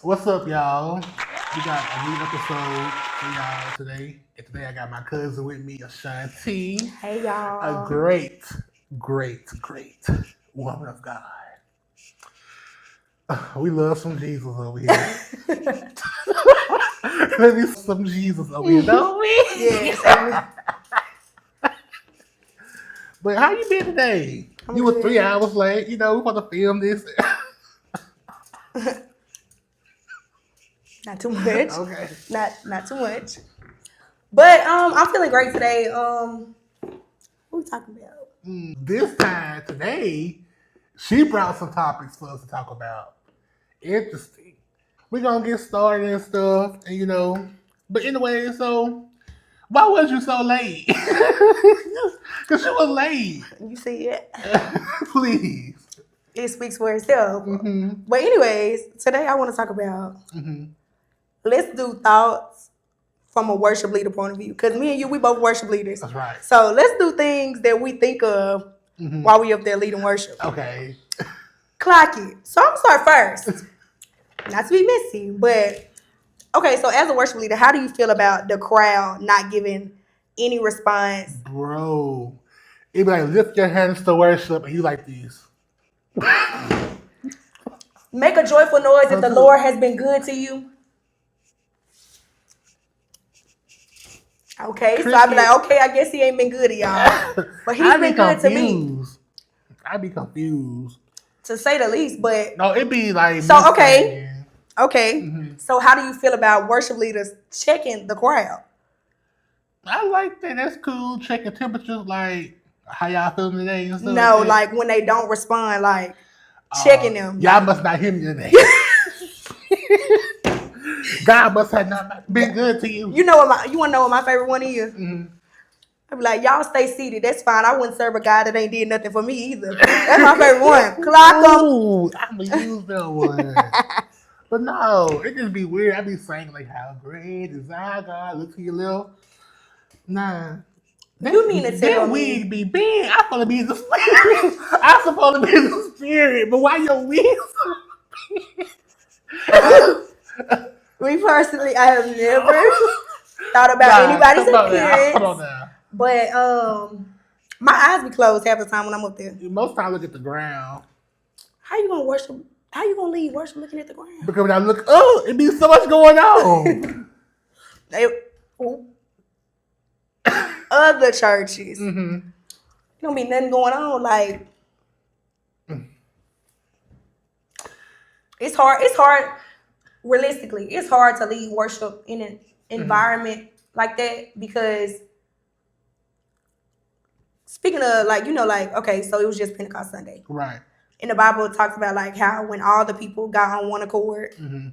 What's up, y'all? We got a new episode for y'all today. And today I got my cousin with me, Aseanti, Hey a y'all. great woman of God. We love some Jesus over here. Let me some Jesus over here, don't we? Yes, amen. But how you been today? I'm You were 3 hours good. late. You know, we want to film this. Not too much. Okay. Not too much. But I'm feeling great today. What we talking about? This time, today, she brought some topics for us to talk about. Interesting. We're gonna get started and stuff, and But anyway, so why was you so late? Because she was late. You see it? Please. It speaks for itself. Mm-hmm. But anyways, today I want to talk about Mm-hmm. let's do thoughts from a worship leader point of view. Because me and you, we both worship leaders. That's right. So let's do things that we think of while we up there leading worship. Okay. Clock it. So I'm gonna start first. Not to be messy, but okay, so as a worship leader, how do you feel about the crowd not giving any response? Bro. It be like lift your hands to worship and you like this. Make a joyful noise if the Lord has been good to you. Okay, so I be like, okay, I guess he ain't been good to y'all. But he's been good to me. I be confused. To say the least, but No, it be like so okay. Mm-hmm. So how do you feel about worship leaders checking the crowd? I like that. That's cool. Checking temperatures, like how y'all feeling today and stuff. No, like when they don't respond, like checking them. Y'all must not hear me today. God must have not been good to you. You know what? You want to know what my favorite one is? Mm-hmm. I be like, y'all stay seated. That's fine. I wouldn't serve a guy that ain't did nothing for me either. That's my favorite one. Clock them. Ooh, I'm gonna use that one. But no, it just be weird. I be saying like, "How great is our God?" Look to your left. Nah. You mean to tell that me? wig be big. I'm supposed to be the spirit. I'm supposed to be the spirit, but why your wig so big? Me personally, I have never thought about anybody's appearance. Come on now. But my eyes be closed half the time when I'm up there. Most time I look at the ground. How you gonna worship? How you gonna lead worship looking at the ground? Because when I look up, it be so much going on. Other churches, Mm-hmm. don't be nothing going on. Like it's hard. It's hard. Realistically, it's hard to lead worship in an environment like that because speaking of okay, so it was just Pentecost Sunday. Right. In the Bible, it talks about like how when all the people got on one accord, people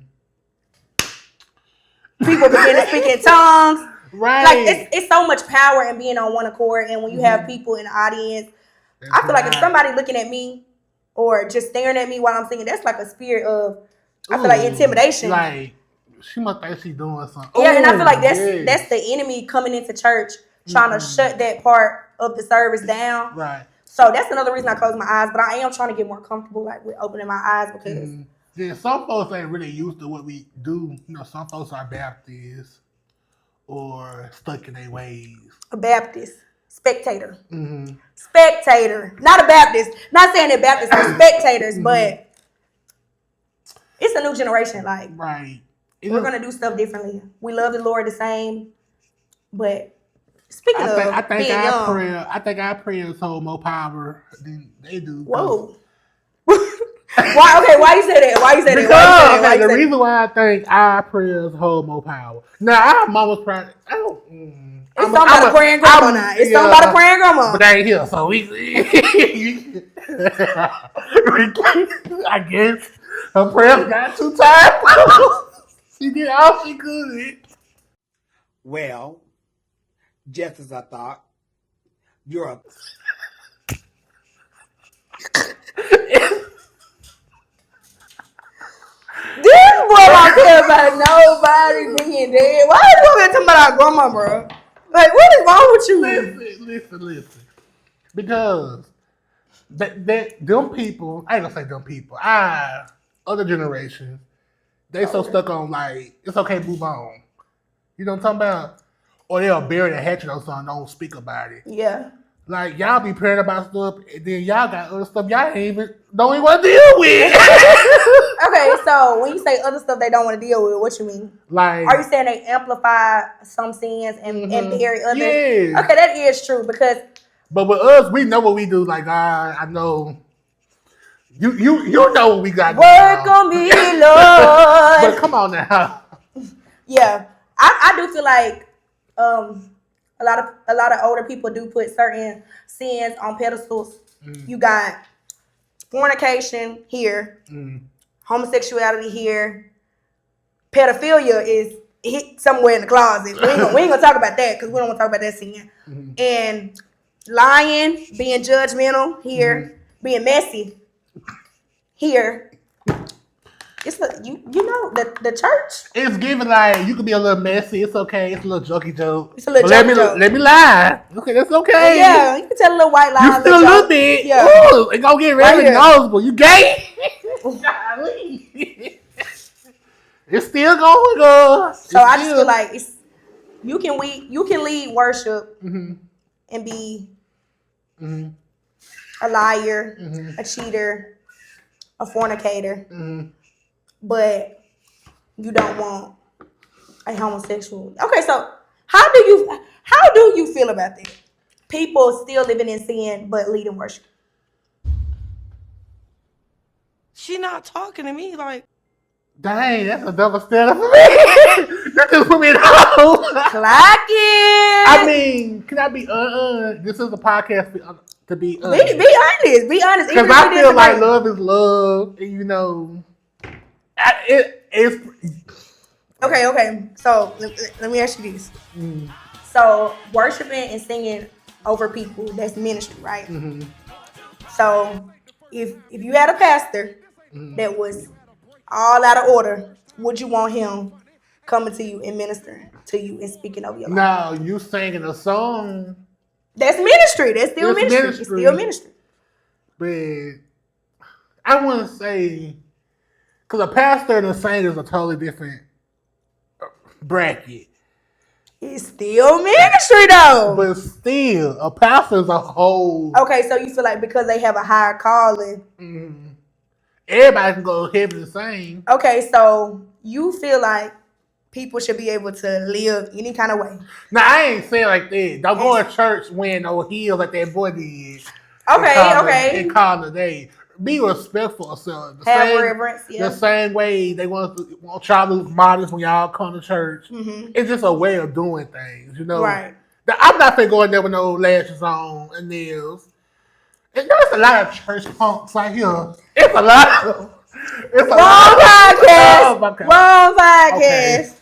began to speak in tongues. Right. Like it's so much power in being on one accord, and when you have people in the audience, I feel like if somebody looking at me or just staring at me while I'm singing, that's like a spirit of I feel like intimidation. Like she must think she's doing something. Yeah, and I feel like that's the enemy coming into church trying to shut that part of the service down. Right. So that's another reason I close my eyes, but I am trying to get more comfortable like with opening my eyes because yeah, some folks ain't really used to what we do. You know, some folks are Baptists or stuck in their ways. A Baptist spectator, spectator, not a Baptist. Not saying that Baptists are spectators, but it's a new generation. Like, right, we're gonna do stuff differently. We love the Lord the same, but speaking of being young, I think our prayers hold more power than they do. Whoa. Why? Okay, why you say that? Why you say that? Because the reason why I think our prayers hold more power. Now, our mama's praying. It's something about a praying grandma now. It's something about a praying grandma. But they ain't here, so we I guess her prayers got too tired. She did all she could. Well, just as I thought, you're a... This boy don't care about nobody being dead. Why are you talking about our grandma, bro? Like, what is wrong with you? Listen. Because them people, I ain't gonna say them people, other generations, They so stuck on like it's okay, move on. You know what I'm talking about? Or they'll bury the hatchet or something, don't speak about it. Yeah. Like y'all be praying about stuff, and then y'all got other stuff y'all don't even want to deal with. Okay, so when you say other stuff they don't want to deal with, what you mean? Like, are you saying they amplify some sins and bury others? Yeah. Okay, that is true because. But with us, we know what we do. Like, I know. You know what we got. Work on me, Lord. But come on now. Yeah, I do feel like a lot of older people do put certain sins on pedestals. You got fornication here, homosexuality here, pedophilia is hit somewhere in the closet. We ain't gonna talk about that because we don't want to talk about that sin. And lying, being judgmental here, being messy here. It's you know the church. It's giving like you can be a little messy. It's okay. It's a little jokey joke. It's a little but jokey joke. Let me lie. Okay, that's okay. Yeah, you can tell a little white lie. You still a little bit. Yeah. Ooh, it gonna get really noticeable. You gay? It's still going on. So I just feel like you can lead worship and be a liar, a cheater, a fornicator, but you don't want a homosexual. Okay, so how do you feel about that? People still living in sin but leading worship. She not talking to me like. Dang, that's a double standard for me. That just put me in the hole. Clock it. I mean, can I be this is a podcast to be honest. Be honest. Be honest. Because I feel like love is love, and you know, it's okay. So let me ask you this. So worshiping and singing over people, that's ministry, right? So if you had a pastor that was all out of order, would you want him coming to you and ministering to you and speaking over your life? No, you singing a song. That's ministry. That's still ministry. It's still ministry. But I want to say, because a pastor and a singer is a totally different bracket. It's still ministry though. But still, a pastor is a whole. Okay, so you feel like because they have a higher calling. Everybody can go to heaven and sing. Okay, so you feel like people should be able to live any kind of way. Now, I ain't saying like that. Don't go to church wearing no heels like that boy did. Okay. And call the day. Be respectful of yourself. Have reverence, yeah. The same way they want y'all to look modest when y'all come to church. It's just a way of doing things, you know? Right. I'm not finna go in there with no lashes on and nails. And there's a lot of church punks right here. It's a lot of. Wrong podcast. Wrong podcast.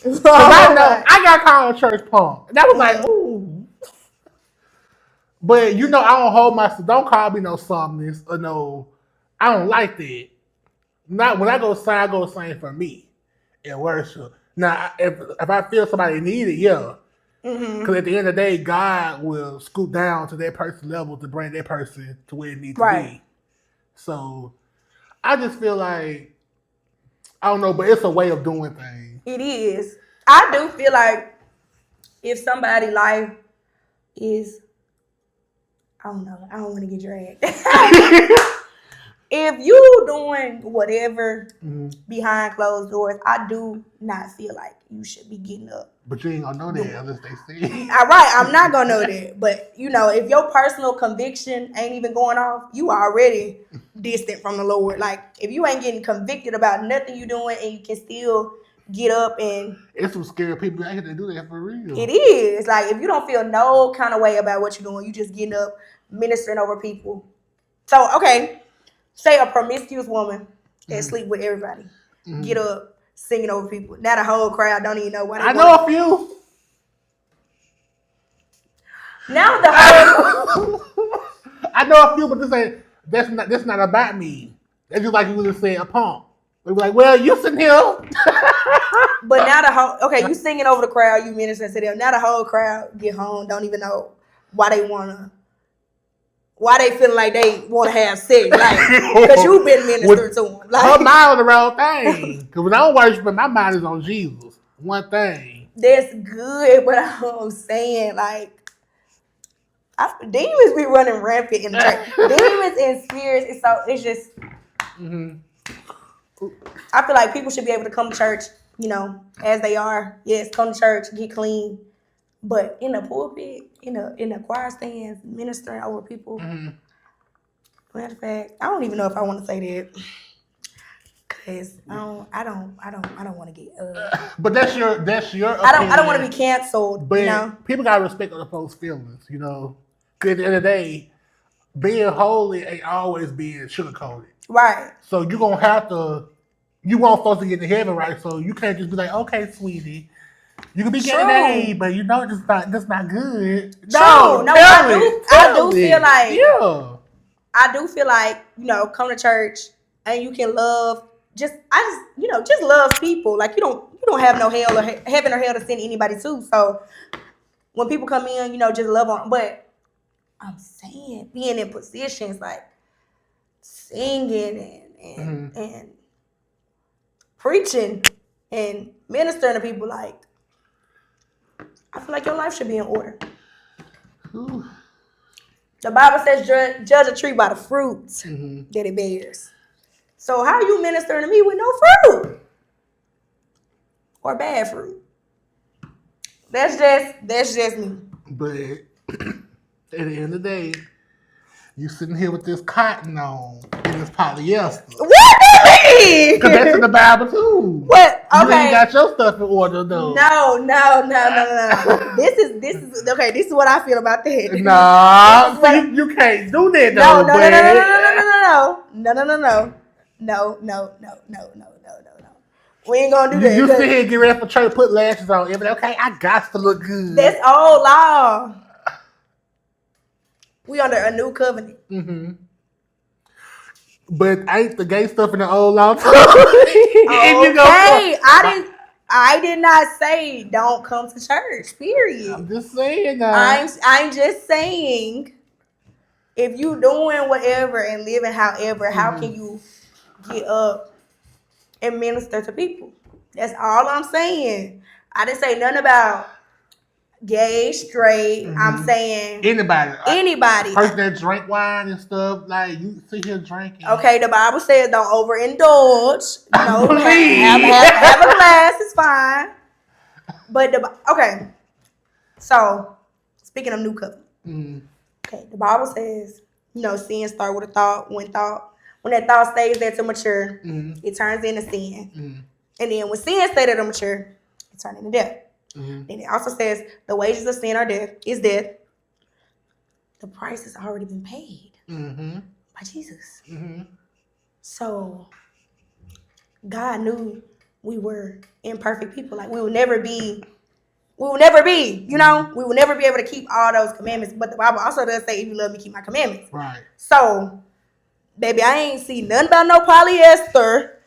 Okay. I got called a church punk. And that was like, ooh. But you know, I don't hold myself. Don't call me no softness or no. I don't like that. Not when I go sing for me in worship. Now, if I feel somebody need it, yeah. Because at the end of the day, God will scoot down to that person's level to bring that person to where it needs to be. So I just feel like, I don't know, but it's a way of doing things. It is. I do feel like if somebody's life is, I don't know, I don't want to get dragged. If you doing whatever behind closed doors, I do not feel like you should be getting up. But you ain't gonna know that unless they see. All right, I'm not gonna know that. But you know, if your personal conviction ain't even going off, you already distant from the Lord. Like if you ain't getting convicted about nothing you doing and you can still get up and it's some scary people out here that do that for real. It is. Like if you don't feel no kind of way about what you're doing, you just getting up, ministering over people. So okay. Say a promiscuous woman that sleep with everybody. Get up, singing over people. Now the whole crowd don't even know what I know a few. Now the whole I know a few, but that's not about me. That's just like you would have said a punk. They be like, well, you sitting here. But now the whole you singing over the crowd, you ministering to them. Now the whole crowd get home, don't even know why they wanna why they feeling like they want to have sex, like because you've been ministering to them. Like, her mind on the wrong thing. Because when I'm worshiping, my mind is on Jesus. One thing. that's good, but I'm saying like. Demons be running rampant in the church. Demons and spirits, it's just. I feel like people should be able to come to church, as they are. Yes, come to church, get clean, but in the pulpit, in the choir stands, ministering over people. Matter of fact, I don't even know if I want to say that, cause I don't want to get. But that's your. I don't want to be canceled. But people gotta respect other folks' feelings. Cause at the end of the day, being holy ain't always being sugarcoated. Right. So you're gonna have to. You want folks to get to heaven, right? So you can't just be like, okay, sweetie, you can be getting A, but that's not good. No, I do feel like yeah. I do feel like, come to church and you can love just love people. Like you don't have no hell or heaven or hell to send anybody to. So when people come in, just love on. But I'm saying being in positions like singing and preaching and ministering to people, like I feel like your life should be in order. Ooh. The Bible says judge a tree by the fruits that it bears. So how are you ministering to me with no fruit? Or bad fruit? That's just me. But at the end of the day, you sitting here with this cotton on and this polyester. What do you mean? Because that's in the Bible too. What? Okay. You ain't got your stuff in order though. No. This is okay. This is what I feel about that. Nah, you can't do that though. No. We ain't gonna do that. You sit here and get ready for church, put lashes on. Every day, okay, I got to look good. That's old law. We under a new covenant. But ain't the gay stuff in the old law? Okay, I did not say don't come to church. Period. I'm just saying. I'm just saying, if you doing whatever and living however, how can you get up and minister to people? That's all I'm saying. I didn't say nothing about gay, straight. I'm saying anybody. Person that drink wine and stuff, like you sit here drinking. Okay, the Bible says don't overindulge. Have a glass is fine. But okay. So speaking of new covenant, okay, the Bible says sin start with a thought. When that thought stays there to mature, it turns into sin. And then when sin stays there to mature, it turns into death. And it also says the wages of sin is death. The price has already been paid by Jesus. So God knew we were imperfect people. Like we will never be, we will never be able to keep all those commandments. But the Bible also does say, if you love me, keep my commandments. Right. So, baby, I ain't see nothing about no polyester.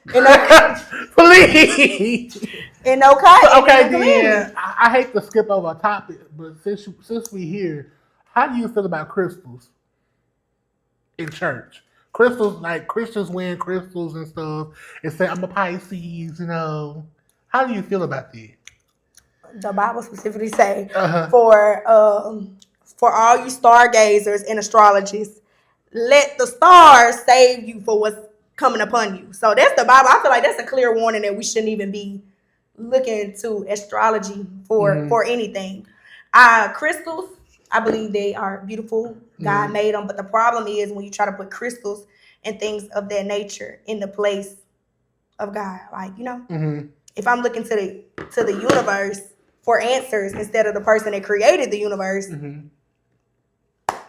Please. And no cotton. Okay, then I hate to skip over a topic, but since we here, how do you feel about crystals in church? Crystals, like Christians wearing crystals and stuff, and say I'm a Pisces. How do you feel about that? The Bible specifically say for all you stargazers and astrologists, let the stars save you for what's coming upon you. So that's the Bible. I feel like that's a clear warning that we shouldn't even be looking to astrology for anything. Crystals, I believe they are beautiful. God made them, but the problem is when you try to put crystals and things of that nature in the place of God. Like, if I'm looking to the universe for answers instead of the person that created the universe,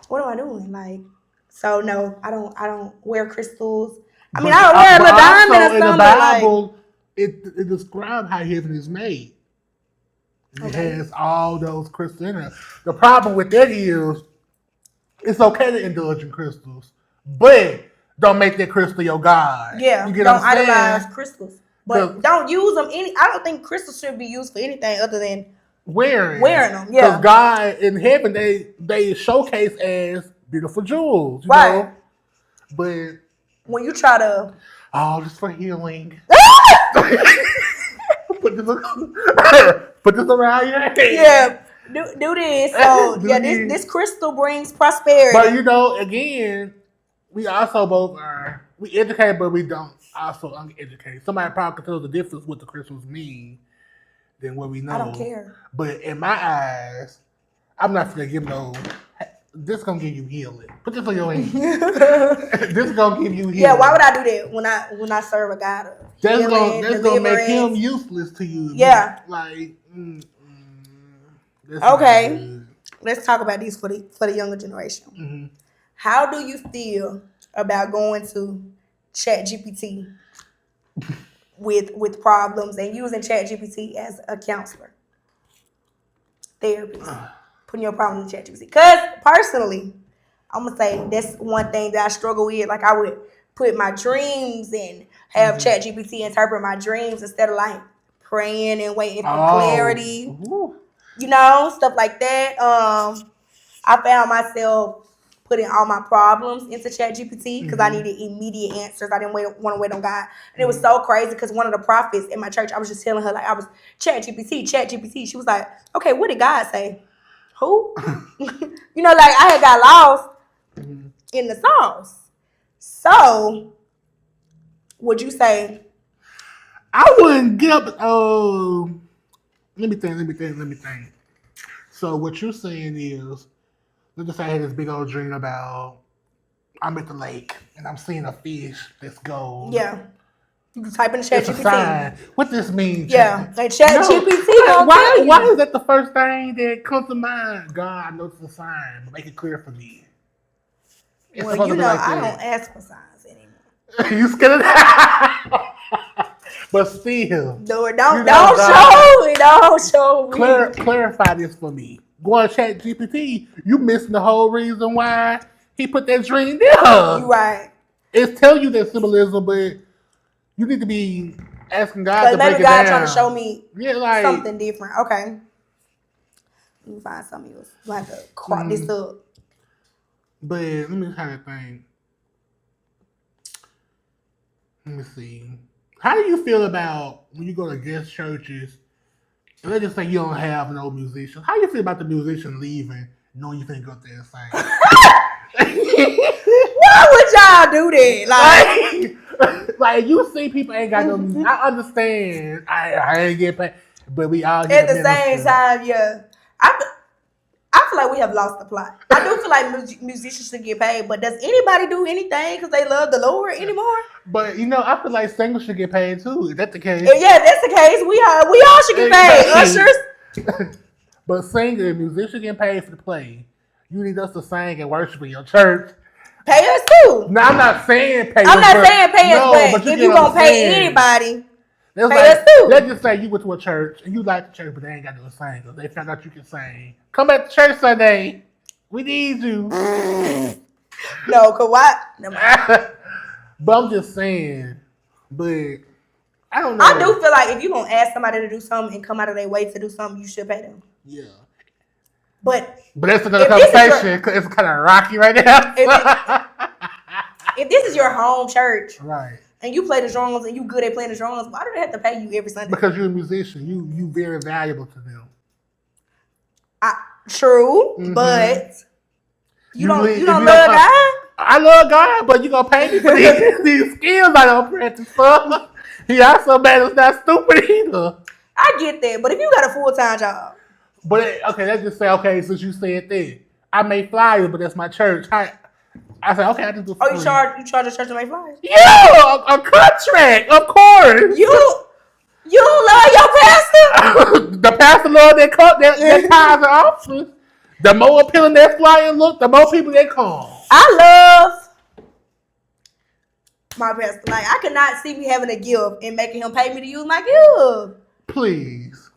what am I doing? Like, so no, I don't wear crystals. I mean, I wear a diamond or something. In the Bible, it describes how heaven is made. It has all those crystals in it. The problem with that is, it's okay to indulge in crystals, but don't make that crystal your god. Yeah, don't idolize crystals, but don't use them. I don't think crystals should be used for anything other than wearing them. Yeah, because God in heaven, they showcase as beautiful jewels, you Right. know. But When you try to just for healing. put this around your head. yeah, do this. So Do yeah, this. this crystal brings prosperity. But you know, again, we also both are we educated, but we don't also uneducated. Somebody probably can tell the difference what the crystals mean than what we know. I don't care. But in my eyes, I'm not gonna give no. This gonna give you healing. Put this on your hand. This gonna give you healing. Yeah, why would I do that when I serve a God of That's healing, gonna make him deliverance? useless to you. Yeah. Like. That's not Okay, good. let's talk about these for the younger generation. Mm-hmm. How do you feel about going to ChatGPT with problems and using ChatGPT as a counselor, therapist, putting your problem in ChatGPT? Because personally, I'm gonna say that's one thing that I struggle with. Like I would put my dreams and have ChatGPT interpret my dreams instead of like praying and waiting for clarity. Ooh. You know, stuff like that. I found myself putting all my problems into ChatGPT because I needed immediate answers. I didn't want to wait on God. And it was so crazy because one of the prophets in my church, I was just telling her, like, I was ChatGPT. She was like, okay, what did God say? Who? You know, like I had got lost in the sauce. So, would you say? I wouldn't get up. Let me think. So what you're saying is, let's just say I had this big old dream about I'm at the lake and I'm seeing a fish that's gold. Yeah. You can type in It's a ChatGPT. sign. What this means? Yeah. And ChatGPT gonna why, tell you. why is that the first thing that comes to mind? God, I know it's a sign, but make it clear for me. It's Well, supposed you to be know, like I that. don't ask for signs anymore. You scared of that? But still. Don't God. show me. Don't show me. Clarify this for me. Going to Chat GPT, you missing the whole reason why he put that dream there. You right. It's telling you that symbolism, but you need to be asking God Because to break maybe it God down. trying to show me like, something different. Okay. Let me find something else. You have to crop this up. But let me try to think. Let me see. How do you feel about when you go to guest churches? And let's just say you don't have no musicians. How do you feel about the musician leaving, knowing you finna go up there and sing? Why would y'all do that? Like you see, people ain't got no music. I understand. I ain't get paid, but we all At get the same time, yeah. I feel like we have lost the plot. I do feel like musicians should get paid, but does anybody do anything because they love the Lord anymore? But you know, I feel like singers should get paid too. Is that the case? Yeah, that's the case. We all should get paid. Ushers. But singer, musician get paid for the play. You need us to sing and worship in your church. Pay us too. No, I'm not saying pay us. I'm not saying pay us, No, but you if get you what I'm gonna pay saying. anybody, That's pay us too. Let's just say you went to a church and you like the church, but they ain't got no singers. They found out you can sing. Come back to church Sunday. We need you. No, cause why? Never mind. But I'm just saying. But I don't know. I do feel like if you gonna ask somebody to do something and come out of their way to do something, you should pay them. Yeah. But that's another if this is conversation because it's kind of rocky right now. If this is your home church, right, and you play the drums and you good at playing the drums, why do they have to pay you every Sunday? because you're a musician. You very valuable to them. True, but you don't love God. God. I love God, but you gonna pay me for these skills I don't practice for. He also made us not stupid either. I get that, but if you got a full-time job. But okay, let's just say, okay, since you said that, I make flyers, but that's my church. I said, okay, I just do. Oh, you charge the church to make flyers? Yeah, a contract, of course. You love your pastor? The pastor love their tithes and officers. The more appealing that flyer look, the more people they come. I love my pastor. Like, I could not see me having a gift and making him pay me to use my gift. Please.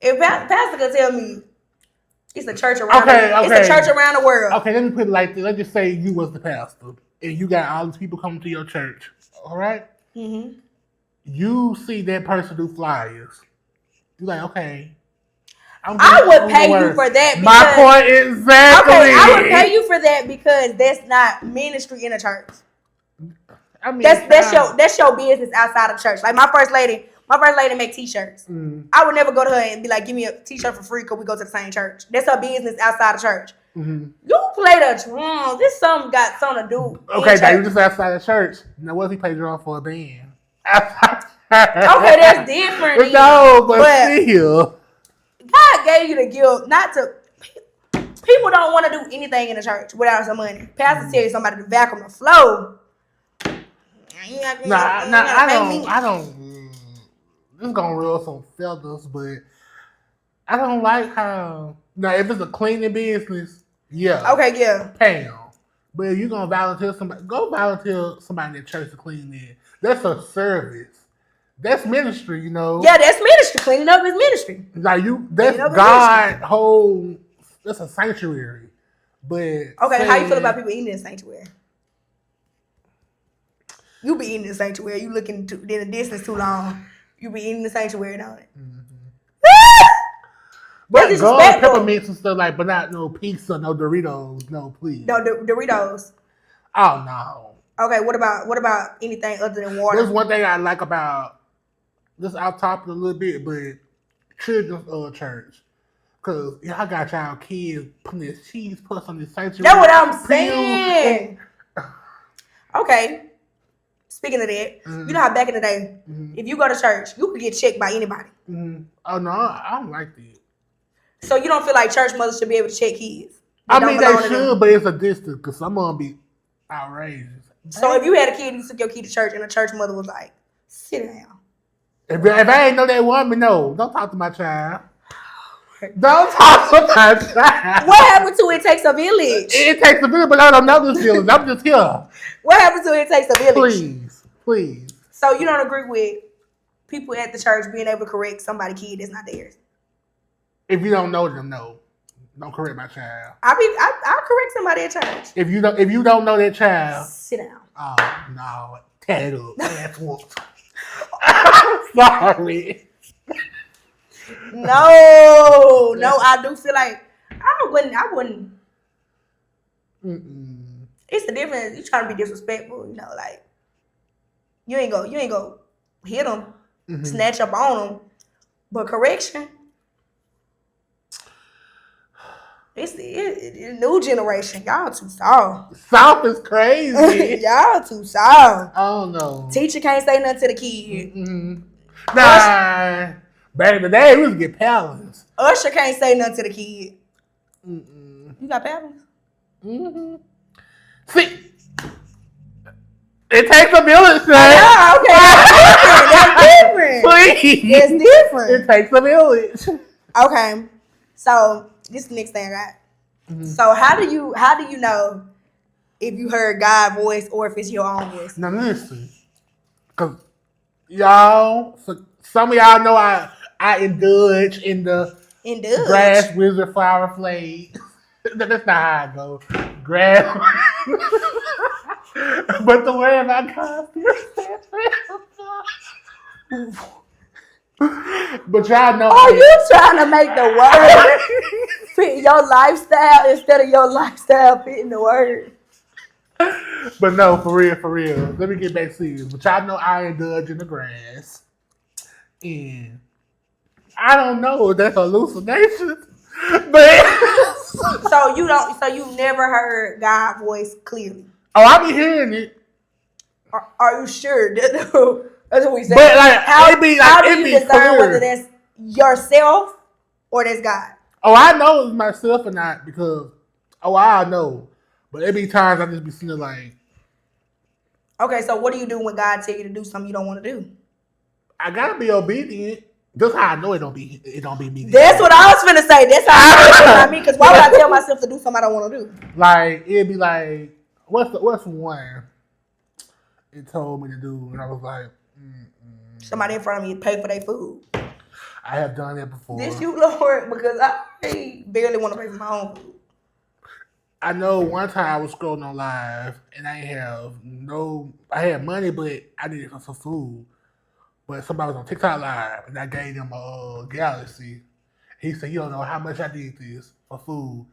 If pastor could tell me it's a church around it's a church around the world. Okay, let me put it like this. Let's just say you was the pastor and you got all these people coming to your church. All right? Mm-hmm. You see that person do flyers. You're like, okay. I would pay you for that. My point exactly. Okay, I would pay you for that because that's not ministry in a church. I mean, that's your business outside of church. Like my first lady make t-shirts. I would never go to her and be like, give me a t-shirt for free because we go to the same church. That's her business outside of church. You play the drums. This something got something to do. Okay, now you just outside of church. Now what if he play drum for a band? Okay, that's different. No, but still. God gave you the gift not to. People don't want to do anything in the church without some money. Pastor tell you somebody to vacuum the floor. I don't. This is gonna rule some feathers, but I don't like how. Now, if it's a cleaning business, yeah. Okay, yeah. Pay them. But if you're gonna volunteer somebody, go volunteer somebody in the church to clean it. That's a service. That's ministry, you know. Yeah, that's ministry. Cleaning up is ministry. Like that's God whole. That's a sanctuary. But okay, how you feel about people eating in the sanctuary? You be eating in the sanctuary. You looking in the distance too long. You be eating in the sanctuary, don't it? But go on peppermints and stuff like, but not no pizza, no Doritos, no please. No Doritos. Oh no. Okay, what about anything other than water? There's one thing I like about this. I'll top it a little bit, but children's church, cause y'all got y'all kids putting this cheese puss on this sanctuary. That's what I'm saying. Okay. Speaking of that, you know how back in the day, if you go to church, you could get checked by anybody. Oh no, I don't like that. So you don't feel like church mothers should be able to check kids? I mean, they should, but it's a distance because some of them be outrageous. So if you had a kid, you took your kid to church, and the church mother was like, "Sit down." If I ain't know that woman, no, don't talk to my child. Don't talk to my child. What happened to It Takes a Village? It takes a village, but I don't know this village. I'm just here. What happened to It Takes a Village? Please. So you don't agree with people at the church being able to correct somebody's kid that's not theirs? If you don't know them, no. Don't correct my child. I'll correct somebody at church. If you don't know that child, sit down. Oh no, tear it up. That's whooped. Sorry. No, I do feel like I wouldn't. It's the difference. You trying to be disrespectful, you know, like you ain't go hit them, snatch up on them, but correction. It's the new generation. Y'all too soft. Soft is crazy. Y'all too soft. I don't know. Teacher can't say nothing to the kid. Nah. Back in the day, we was get paddles. Usher can't say nothing to the kid. You got paddles? See, it takes a village, son. Yeah, okay. That's different. Please. It's different. It takes a village. Okay. So this is the next thing I got. So how do you know if you heard God's voice or if it's your own voice? Now listen, cause y'all, some of y'all know I indulge in the grass wizard flower flake. That's not how I go. Grass, but the way of my costume. But y'all know. Oh, you trying to make the word fit your lifestyle instead of your lifestyle fitting the word? But no, for real. Let me get back serious. But y'all know I indulge in the grass. And I don't know if that's hallucination. But so you never heard God's voice clearly. Oh, I be hearing it. Are you sure? That's what we say. But like, how do you discern clear. whether that's yourself or that's God? Oh, I know it's myself or not because I know. But it be times I just be feeling like. Okay, so what do you do when God tell you to do something you don't want to do? I gotta be obedient. That's how I know it don't be me. That's what I was finna say. That's how I know me. Because why would I tell myself to do something I don't want to do? Like it'd be like, what's one it told me to do, and I was like, somebody in front of me pay for their food. I have done that before. This you, Lord, because I barely want to pay for my own food. I know one time I was scrolling on live and I had money, but I needed some food. But somebody was on TikTok live and I gave them a Galaxy. He said, you don't know how much I did this for food.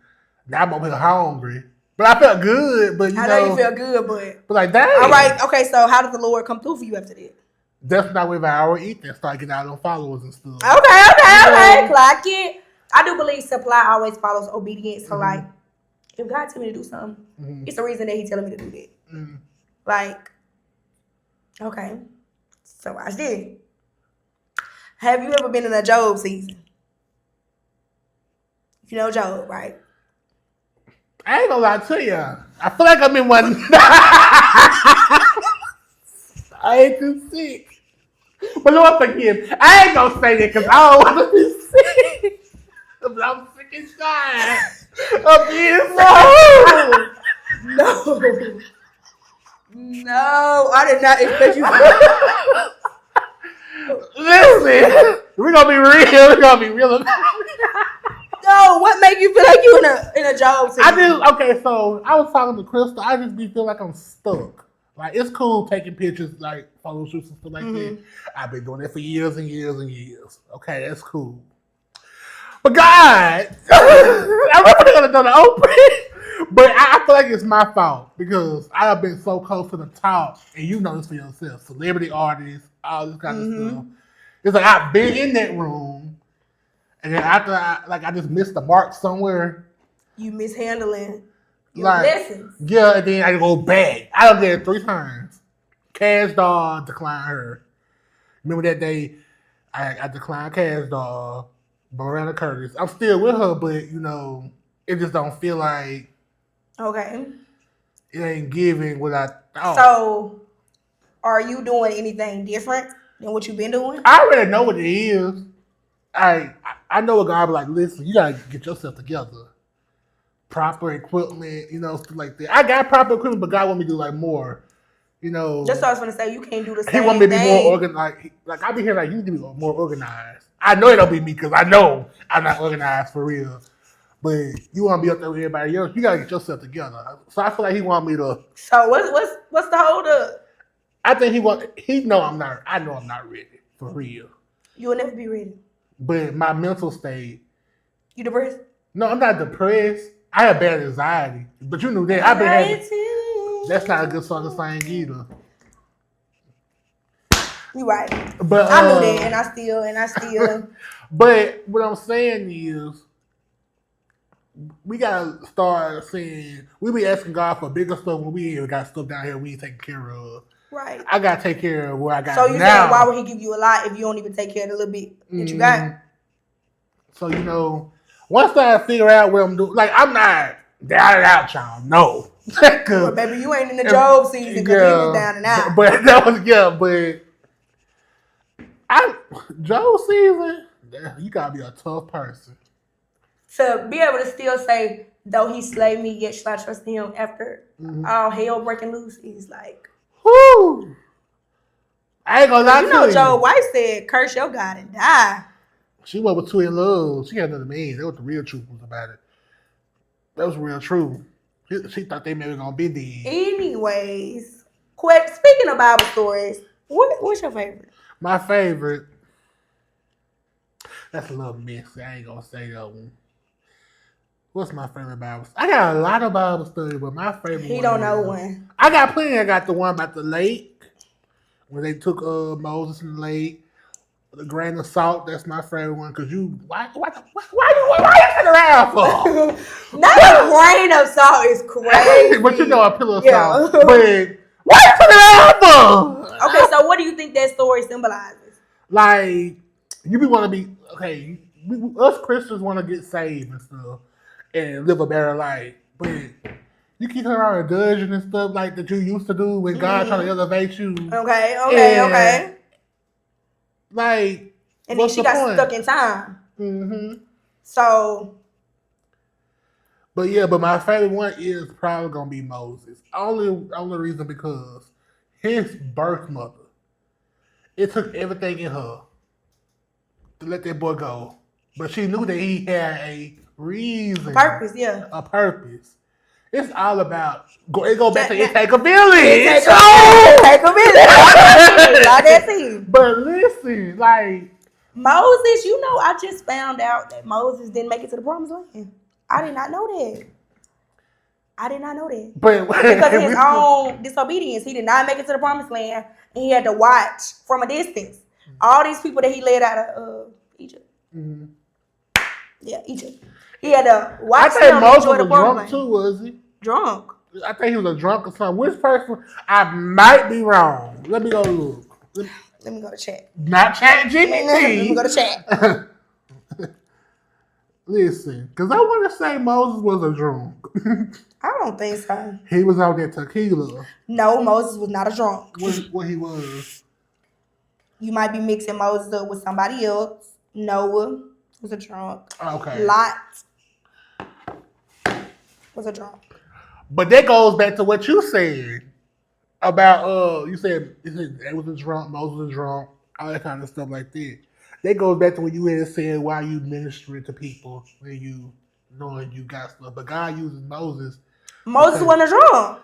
Now I'm over here hungry. But I felt good, but I know you feel good, but like, dang. all right, okay, so how did the Lord come through for you after that? That's not where I already eat and start getting out on followers and stuff. Okay. Clock it. I do believe supply always follows obedience. So, like, if God tell me to do something, it's the reason that He telling me to do that. Like, okay. So, watch this. Have you ever been in a Job season? You know Job, right? I ain't gonna lie to you. I feel like I'm in one. I ain't too sick. But Lord forgive. I ain't gonna say that because I don't want to be sick. But I'm sick inside of being No, I did not expect you. Listen, we're gonna be real. We're gonna be real about it. No, what make you feel like you in a job season? I just okay. So I was talking to Crystal. I just be feel like I'm stuck. Like it's cool taking pictures, like photo shoots and stuff like that. I've been doing that for years and years and years. Okay, that's cool. But God, I'm really gonna do the open. But I feel like it's my fault because I have been so close to the top, and you know this for yourself. Celebrity artists, all this kind of stuff. It's like I've been in that room, and then after I just missed the mark somewhere. You mishandling your Like, lessons. Yeah, and then I go back. I done did it 3 times. Cash Doll declined her. Remember that day I declined Cash Doll, Miranda Curtis. I'm still with her, but you know, it just don't feel like Okay. it ain't giving what I thought. So, are you doing anything different than what you've been doing? I already know what it is. I know a guy be like, listen, you gotta get yourself together. Proper equipment, you know, stuff like that. I got proper equipment, but God want me to do like more. You know, Just what I was gonna say, you can't do the same he want me to be thing. more organized. Like I be here, like you need to be more organized. I know it'll be me because I know I'm not organized for real. But you want to be up there with everybody else. You gotta get yourself together. So I feel like he want me to. So what's the hold up? I think he know I'm not. I know I'm not ready for real. You will never be ready. But my mental state. You depressed? No, I'm not depressed. I have bad anxiety. But you knew that. I've been having. That's not a good song to sing either. You right. But I knew that, and I still. But what I'm saying is, we gotta start saying we be asking God for bigger stuff when we even got stuff down here we ain't taking care of. Right. I gotta take care of what I got. So you now. saying why would He give you a lot if you don't even take care of the little bit that you got? So you know, once I figure out what I'm doing, like I'm not down and out, y'all. No. Well, baby, you ain't in the Job season because he was down and out. But that was but Job season, you gotta be a tough person. To be able to still say, though He slayed me, yet shall I trust Him after all hell breaking loose, He's like, whoo. I ain't gonna lie to you. You know, Joe's wife said, curse your God and die. She went with 2 in love. She had another man. That was the real truth about it. That was real true. She thought they maybe gonna be dead. Anyways, speaking of Bible stories, what's your favorite? My favorite. That's a little messy. I ain't gonna say that one. What's my favorite Bible story? I got a lot of Bible stories, but my favorite He one don't know is, one. I got plenty. I got the one about the lake. When they took Moses in the lake. The grain of salt, that's my favorite one. Cause why you turn around for? Not a grain of salt is crazy. But you know a pillow of salt. But why you turn around for? Okay, so what do you think that story symbolizes? Like you want to be okay. Us Christians want to get saved and stuff and live a better life, but you keep turning around and judging and stuff like that you used to do when God trying to elevate you. Okay. Like, and then she got point? stuck in time. So, but my favorite one is probably gonna be Moses. Only reason because his birth mother, it took everything in her to let that boy go, but she knew that he had a reason, a purpose. It's all about it go back to it take a village. It take a village. But listen, like Moses, I just found out that Moses didn't make it to the promised land. I did not know that. But Because of his own disobedience, he did not make it to the promised land, and he had to watch from a distance all these people that he led out of Egypt. Mm-hmm. Yeah, Egypt. He had to I watch think them Moses enjoy the was promised drunk land. too, was he? Drunk. I think he was a drunk or something. Which person? I might be wrong. Let me go look. Let me go to chat. Not chat Let me go GPT. to chat. Listen, because I want to say Moses was a drunk. I don't think so. He was out there tequila. No, Moses was not a drunk. What he was? You might be mixing Moses up with somebody else. Noah was a drunk. Okay. Lot was a drunk. But that goes back to what you said about you said they was a drunk, Moses was a drunk, all that kind of stuff like that. That goes back to when you had said why you ministering to people when you knowing you got stuff. But God uses Moses. Moses wasn't a drunk.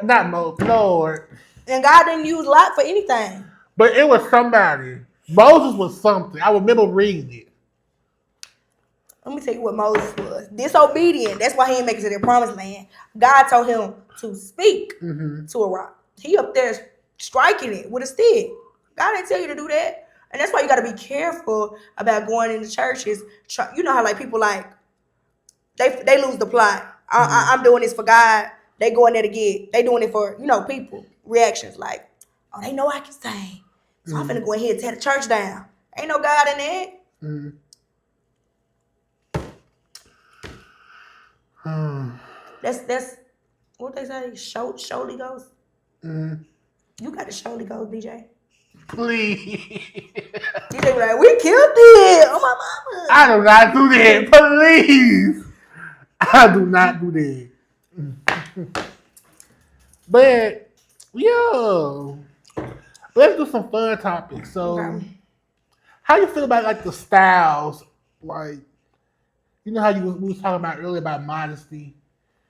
Not Moses, Lord. And God didn't use Lot for anything. But it was somebody. Moses was something. I remember reading it. Let me tell you what Moses was. Disobedient. That's why he didn't make it to the promised land. God told him to speak to a rock. He up there striking it with a stick. God didn't tell you to do that. And that's why you got to be careful about going into churches. You know how like people like, they lose the plot. I'm doing this for God. They go in there they doing it for, people. Reactions like, oh, they know I can sing. So I'm finna go ahead and tear the church down. Ain't no God in there. That's what they say. Surely Ghost. You got the Surely Ghost, DJ. Please. DJ be like, we killed it. Oh my mama. I do not do that. Please. I do not do that. But yo, let's do some fun topics. So, how you feel about like the styles? Like, you know how we was talking about earlier about modesty.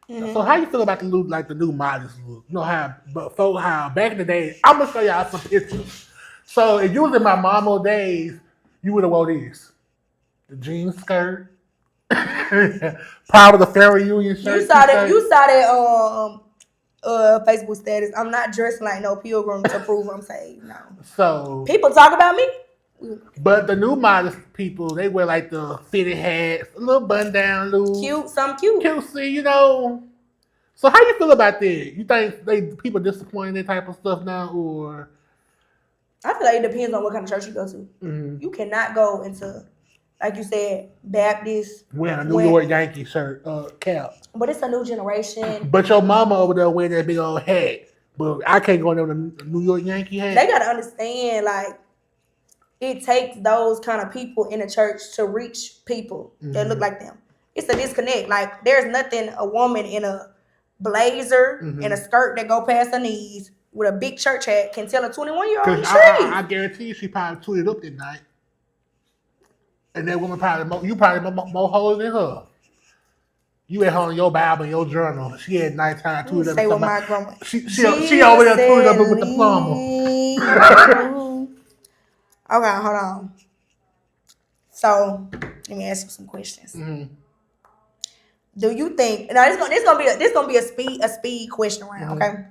So how you feel about the new modest look? You know how back in the day, I'm gonna show y'all some pictures. So if you was in my mama days, you would have wore this. The jean skirt. Probably the Family Union shirt. You saw that Facebook status. I'm not dressed like no pilgrim to prove I'm saved. No. So people talk about me. But the new modest people, they wear like the fitted hats, a little button down loose. Cute, some cute. Cutesy, So how you feel about that? You think people disappoint in that type of stuff now, or? I feel like it depends on what kind of church you go to. You cannot go into, like you said, Baptist. Wearing a New York Yankee shirt, cap. But it's a new generation. But your mama over there wearing that big old hat. But I can't go in there with a New York Yankee hat. They gotta understand, like, it takes those kind of people in the church to reach people that look like them. It's a disconnect. Like, there's nothing a woman in a blazer and a skirt that go past her knees with a big church hat can tell a 21-year-old in the street. I guarantee you she probably tweeted up that night. And that woman probably more holy than her. You at home in your Bible and your journal. She had nighttime tweeted up. Say what my grandma. She over there tweeted up with the plumber. Okay, hold on. So let me ask you some questions. Do you think? Now this gonna be a speed question round, okay?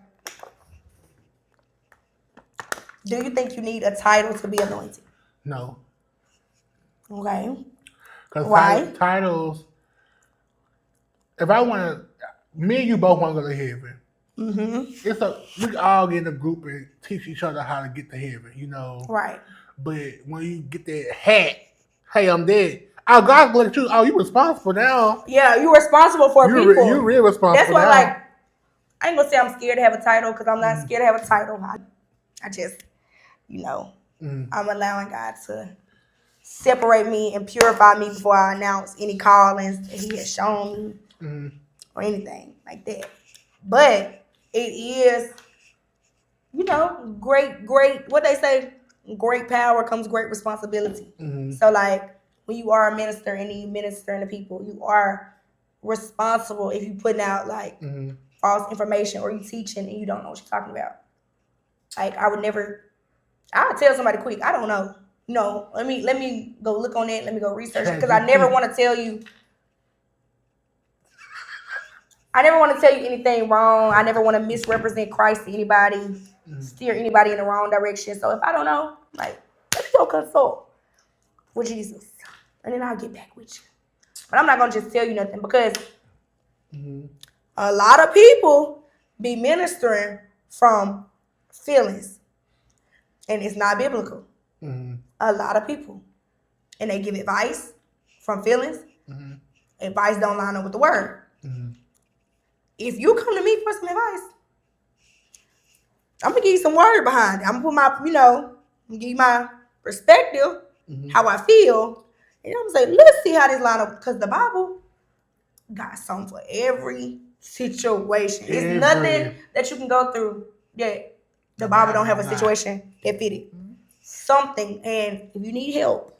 Do you think you need a title to be anointed? No. Okay. Because titles. If I want to, me and you both want to go to heaven. We can all get in a group and teach each other how to get to heaven, Right. But when you get that hat, hey, I'm dead. Oh, God look at you. Oh, you responsible now. Yeah, you're responsible for people. You're really responsible. That's why, now. like, I ain't gonna say I'm scared to have a title because I'm not scared to have a title. I just, I'm allowing God to separate me and purify me before I announce any callings that He has shown me or anything like that. But it is, great. What they say. Great power comes great responsibility. So, like, when you are a minister and you ministering to people, you are responsible if you putting out, like, false information or you teaching and you don't know what you're talking about. Like, I'll tell somebody quick, I don't know. No, let me go look on it. Let me go research it because I never want to tell you. I never want to tell you anything wrong. I never want to misrepresent Christ to anybody, steer anybody in the wrong direction. So if I don't know, like, let's go consult with Jesus, and then I'll get back with you. But I'm not gonna just tell you nothing because a lot of people be ministering from feelings, and it's not biblical. A lot of people, and they give advice from feelings. Advice don't line up with the word. If you come to me for some advice, I'm gonna give you some word behind it. I'm gonna put my, I'm gonna give you my perspective, how I feel, and I'm gonna say, let's see how this line up, because the Bible got something for every situation. It's nothing that you can go through that the Bible don't have a situation that fit it. Something, and if you need help,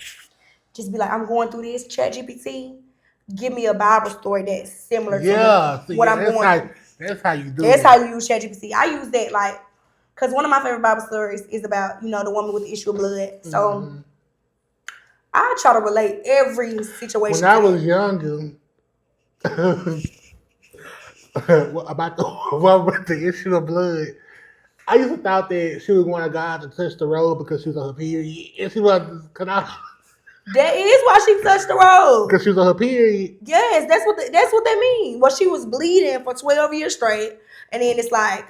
just be like, I'm going through this. ChatGPT, give me a Bible story that's similar to what I'm going through. That's how you do it. That's how you use ChatGPT. I use that like, because one of my favorite Bible stories is about, the woman with the issue of blood. So I try to relate every situation. When I was younger, about the one with the issue of blood, I used to thought that she was wanting God to touch the road because she was on her period, and she was That is why she touched the road. Because she was on her period. Yes, that's what they mean. Well, she was bleeding for 12 years straight, and then it's like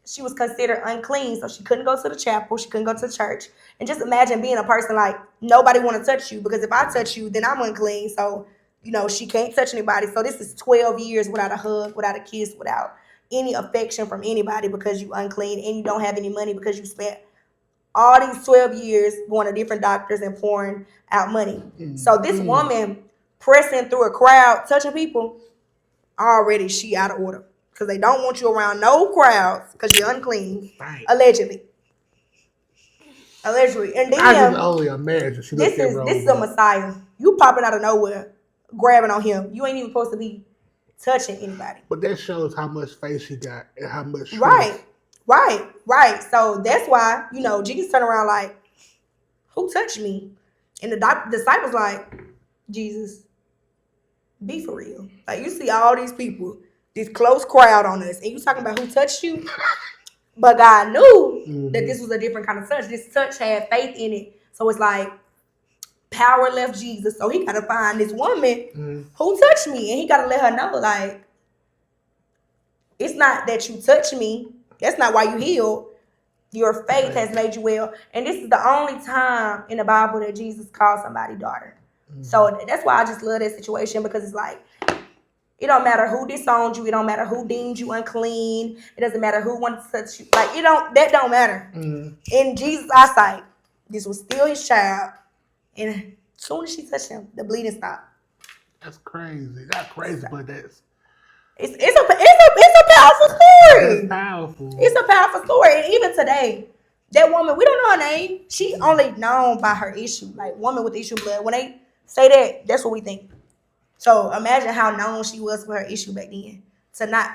she was considered unclean, so she couldn't go to the chapel, she couldn't go to the church. And just imagine being a person like, nobody want to touch you, because if I touch you, then I'm unclean. So, she can't touch anybody. So this is 12 years without a hug, without a kiss, without any affection from anybody, because you unclean and you don't have any money because you spent all these 12 years going to different doctors and pouring out money. So this woman pressing through a crowd, touching people, already she out of order. Because they don't want you around no crowds because you're unclean. Right. Allegedly. And then I can only imagine. This is a Messiah. You popping out of nowhere, grabbing on him. You ain't even supposed to be touching anybody. But that shows how much faith she got and how much trust. Right. So that's why, Jesus turned around like, who touched me? And the disciples like, Jesus, be for real. Like, you see all these people, this close crowd on us, and you talking about who touched you? But God knew that this was a different kind of touch. This touch had faith in it. So it's like, power left Jesus. So he got to find this woman who touched me. And he got to let her know, like, it's not that you touch me. That's not why you healed. Your faith has made you well. And this is the only time in the Bible that Jesus called somebody daughter. So that's why I just love that situation, because it's like, it don't matter who disowned you. It don't matter who deemed you unclean. It doesn't matter who wanted to touch you. Like, that don't matter. In Jesus' eyesight, this was still his child. And as soon as she touched him, the bleeding stopped. That's crazy. Not crazy, but that's... It's a powerful story. It's powerful. It's a powerful story. And even today, that woman, we don't know her name. She only known by her issue. Like, woman with the issue of blood. When they say that, that's what we think. So imagine how known she was for her issue back then.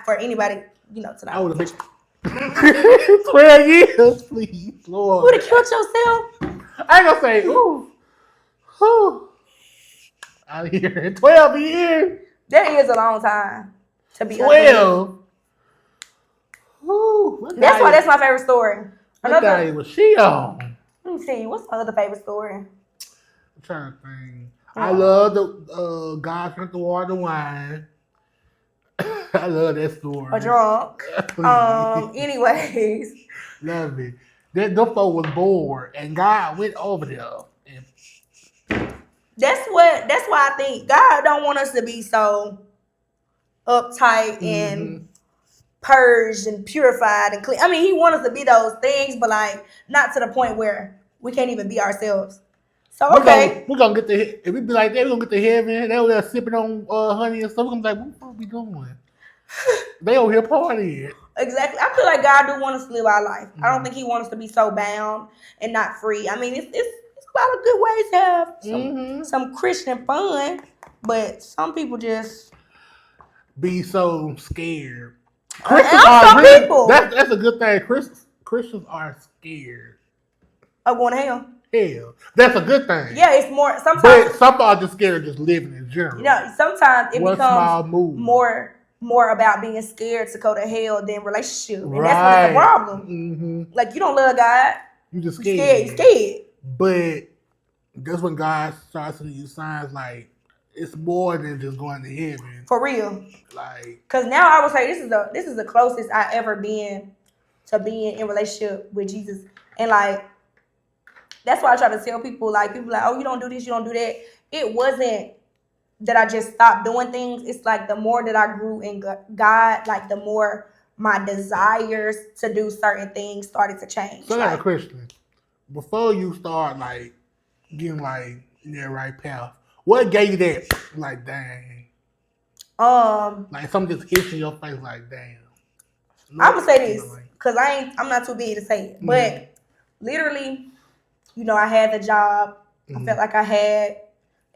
For anybody, to not. I would have been 12 years, please, Lord. You would have killed yourself. I ain't gonna say, ooh. Out of here. 12 years. That is a long time to be 12. That's why that's my favorite story. What day was she on? Let me see. What's my other favorite story? I'm trying to think. I love the God drink the water and wine. I love that story. A drunk. Anyways. Love it. That folk was bored, and God went over there. That's why I think God don't want us to be so uptight and purged and purified and clean. I mean, he wants us to be those things, but like not to the point where we can't even be ourselves. So we're gonna get to, if we be like that, we're gonna get to heaven. They over there sipping on honey and stuff. We're gonna be like, what are we doing? They over here partying. Exactly. I feel like God do want us to live our life. I don't think he wants us to be so bound and not free. I mean, it's a lot of good ways to have some Christian fun, but some people just be so scared. Some people. That's a good thing. Christians are scared of going to hell. hell. That's a good thing. Yeah, it's more sometimes. But some people are just scared of just living in general. You know, sometimes it One small becomes move. more about being scared to go to hell than relationship, and Right. that's what's the problem. Mm-hmm. Like you don't love God, You just you scared. scared. But that's when God starts sending you signs like it's more than just going to heaven. For real. Like, cause now I would say this is the closest I ever been to being in relationship with Jesus, and like that's why I try to tell people like oh you don't do this, you don't do that. It wasn't that I just stopped doing things. It's like the more that I grew in God, like the more my desires to do certain things started to change. so I got a question. Before you start like getting like in that right path, what gave you that like dang? Like something just hits in your face like damn. I'm gonna say this because I'm not too big to say it, but literally, you know, I had the job. I felt like I had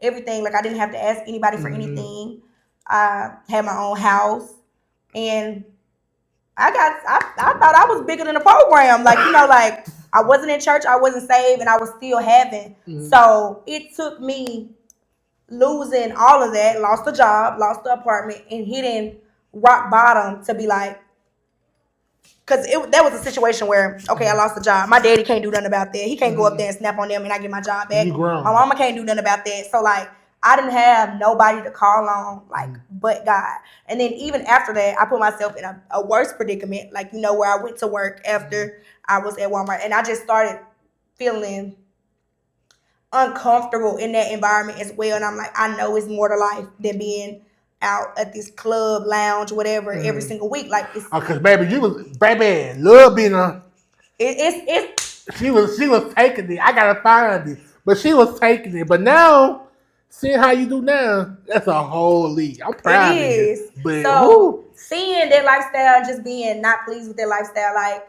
everything. Like I didn't have to ask anybody for anything. I had my own house, and I thought I was bigger than the program. Like you know, like I wasn't in church, I wasn't saved, and I was still having. So it took me losing all of that, lost the job, lost the apartment, and hitting rock bottom to be like, because that was a situation where, okay, I lost the job. My daddy can't do nothing about that. He can't go up there and snap on them and I get my job back. My mama can't do nothing about that. So, like, I didn't have nobody to call on, like, but God. And then even after that, I put myself in a worse predicament, like, you know, where I went to work after I was at Walmart. And I just started feeling uncomfortable in that environment as well. And I'm like, I know it's more to life than being out at this club, lounge, whatever, every single week. Like, it's because baby, you was love being a. It's she was taking it. I gotta find it, but she was taking it. But now, seeing how you do now, that's a whole league. I'm proud of you. But so seeing that lifestyle and just being not pleased with their lifestyle, like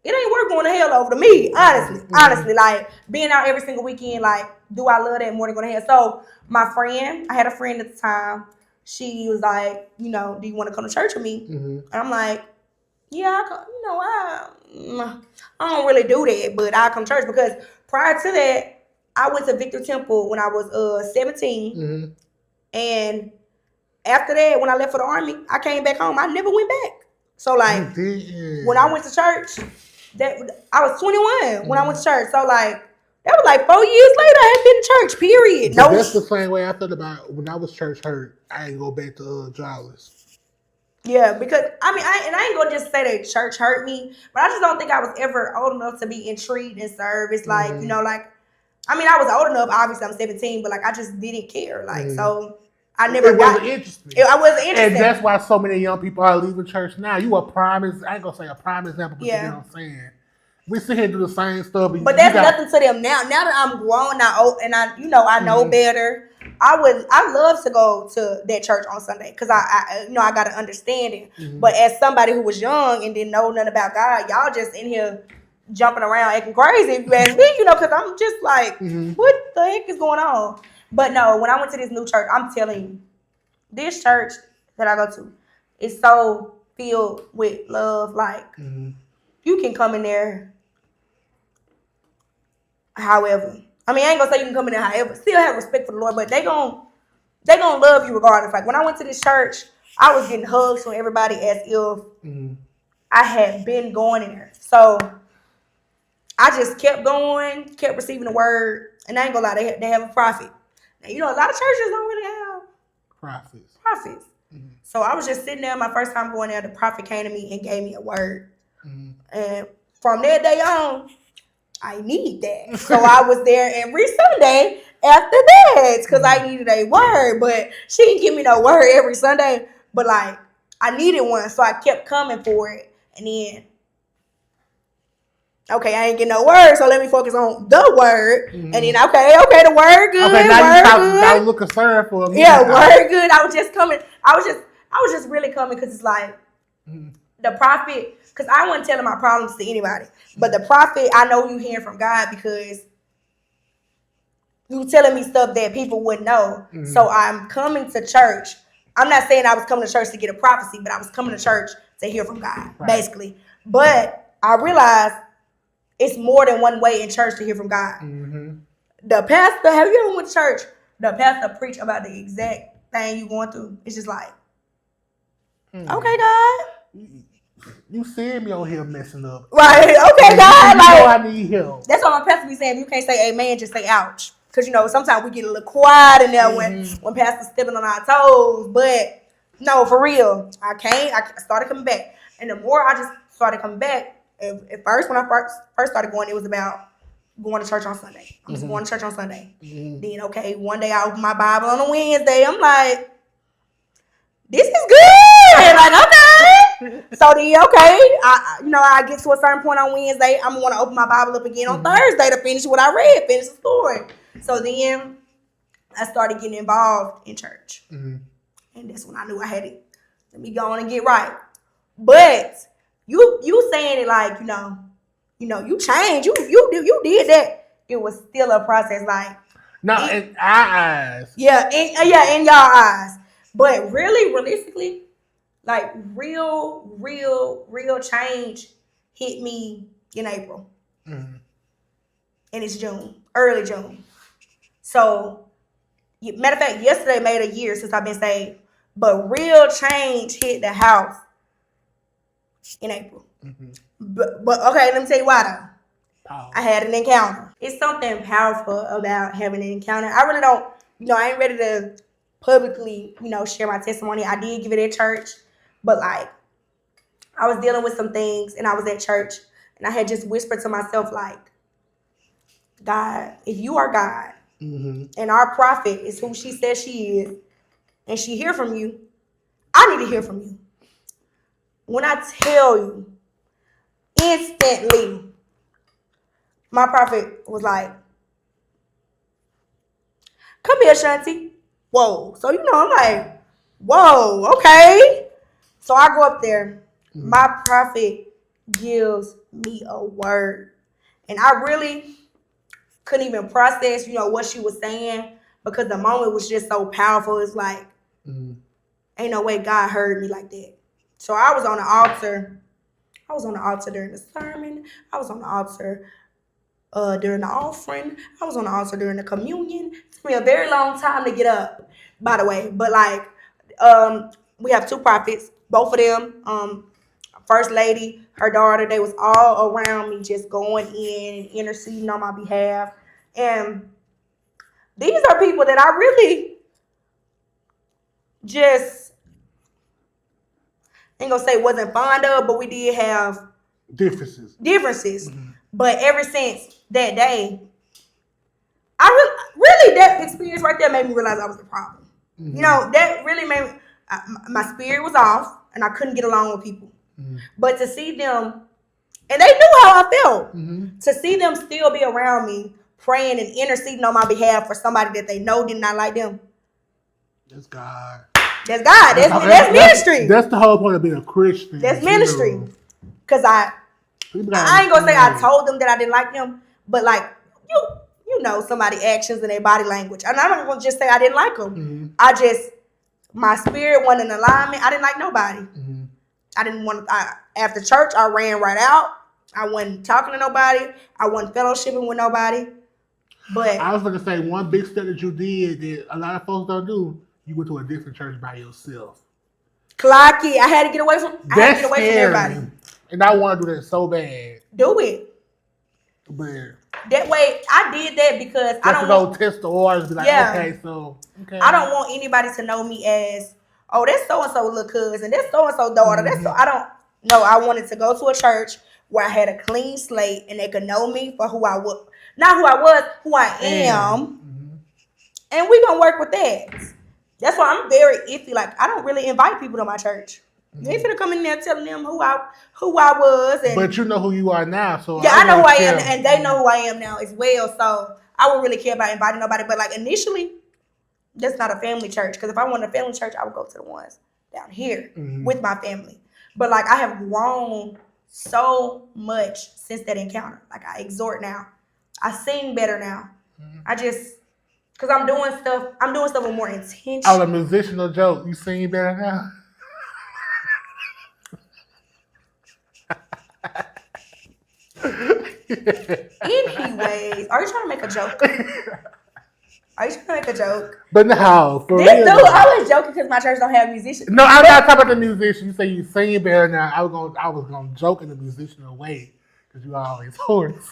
it ain't worth going to hell over to me. Honestly, like being out every single weekend, like do I love that more than going to hell? So I had a friend at the time. She was like, you know, do you want to come to church with me? And I'm like, yeah, I don't really do that, but I'll come to church because prior to that, I went to Victor Temple when I was 17. And after that, when I left for the Army, I came back home. I never went back. So like when I went to church, I was 21 when I went to church. So like that was like 4 years later, I had been to church, period. But that's the same way I felt about when I was church hurt. I ain't go back to jobless. Yeah, because I ain't gonna just say that church hurt me, but I just don't think I was ever old enough to be intrigued in service. Like, you know, like I was old enough, obviously I'm 17, but like I just didn't care. Like so I never wasn't interesting. I wasn't interested. And that's why so many young people are leaving church now. You a prime I ain't gonna say a prime example, but you know what I'm saying. We sit here and do the same stuff, but that's nothing to them now. Now that I'm grown, I know better. I love to go to that church on Sunday because I got an understanding. But as somebody who was young and didn't know nothing about God, y'all just in here jumping around acting crazy. If you ask me, because I'm just like, what the heck is going on? But no, when I went to this new church, I'm telling you, this church that I go to is so filled with love. Like you can come in there. However, I ain't gonna say you can come in there however, still have respect for the Lord, but they gonna love you regardless. Like when I went to this church, I was getting hugs from everybody as if I had been going in there. So I just kept going, kept receiving the word, and I ain't gonna lie, they have a prophet. Now, a lot of churches don't really have prophets. So I was just sitting there my first time going there, the prophet came to me and gave me a word. And from that day on, I need that. So I was there every Sunday after that because I needed a word. But she didn't give me no word every Sunday. But like I needed one, so I kept coming for it. And then, okay, I ain't getting no word, so let me focus on the word. And then, okay, the word good. Okay, now you a little concerned for me. Yeah, word good. I was just coming. I was just really coming because it's like the prophet. Because I wasn't telling my problems to anybody. But the prophet, I know you hearing from God because you telling me stuff that people wouldn't know. So I'm coming to church. I'm not saying I was coming to church to get a prophecy, but I was coming to church to hear from God, basically. But I realized it's more than one way in church to hear from God. Mm-hmm. The pastor, have you ever went to church? The pastor preach about the exact thing you going through. It's just like, okay, God. You see me on here messing up. Right, okay, God. You know Like, I need help. that's what my pastor be saying. If you can't say amen, just say ouch. Because, sometimes we get a little quiet in there when pastor's stepping on our toes. But, no, for real, I started coming back. And the more I just started coming back, at first, when I first started going, it was about going to church on Sunday. I'm just going to church on Sunday. Then, okay, one day I open my Bible on a Wednesday. I'm like, this is good. Like, okay. So then, okay, I get to a certain point on Wednesday. I'm going to open my Bible up again on Thursday to finish what I read, finish the story. So then I started getting involved in church. And that's when I knew I had it. Let me go on and get right. But you saying it like, you changed. You did that. It was still a process. Like, no, in our eyes. Yeah, in y'all eyes. But really, realistically, like real change hit me in April. And it's June, early June. So, matter of fact, yesterday made a year since I've been saved. But real change hit the house in April. But okay, let me tell you why though. I had an encounter. It's something powerful about having an encounter. I really don't, I ain't ready to publicly, share my testimony. I did give it at church, but like, I was dealing with some things and I was at church and I had just whispered to myself like, God, if you are God and our prophet is who she says she is and she hear from you, I need to hear from you. When I tell you, instantly, my prophet was like, come here, Aseanti. Whoa. So, I'm like, whoa, okay. So I go up there. My prophet gives me a word. And I really couldn't even process, what she was saying because the moment was just so powerful. It's like, ain't no way God heard me like that. So I was on the altar. I was on the altar during the sermon. I was on the altar during the offering. I was on the altar during the communion. It took me a very long time to get up, by the way. But like, we have two prophets, both of them, First Lady, her daughter, they was all around me just going in and interceding on my behalf. And these are people that I really just ain't gonna say wasn't fond of, but we did have differences. But ever since that day, I really that experience right there made me realize I was the problem. That really made me, my spirit was off and I couldn't get along with people. But to see them, and they knew how I felt, to see them still be around me, praying and interceding on my behalf for somebody that they know did not like them. That's God. That's God. That's ministry. That's the whole point of being a Christian. That's ministry. Because I ain't gonna say I told them that I didn't like them, but like you know somebody's actions and their body language. And I'm not gonna just say I didn't like them. My spirit wasn't in alignment. I didn't like nobody. I didn't want to. After church, I ran right out. I wasn't talking to nobody. I wasn't fellowshipping with nobody. But I was going to say one big step that you did that a lot of folks don't do. You went to a different church by yourself. Clocky, I had to get away from. I had to get away from everybody. And I want to do that so bad. Do it. But that way, I did that because I don't want to test the waters. Be like, okay. I don't want anybody to know me as, oh, that's so and so little cousin, that's so and so daughter. That's so. I don't know. I wanted to go to a church where I had a clean slate and they could know me for who I was, not who I was, who I am, and we gonna work with that. That's why I'm very iffy. Like I don't really invite people to my church. You ain't finna come in there telling them who I was. But you know who you are now, so yeah, I know who I am, and they know who I am now as well. So I wouldn't really care about inviting nobody. But like initially, that's not a family church. Because if I wanted a family church, I would go to the ones down here with my family. But like I have grown so much since that encounter. Like I exhort now, I sing better now. I just. Because I'm doing stuff with more intention. Oh, the musicianal joke. You sing better now? Anyways, are you trying to make a joke? Are you trying to make a joke? But no, for This real. dude always joking because my church don't have musicians. No, I'm not talking about the musician. You say you sing better now. I was gonna joke in the musician way because you always hoarse.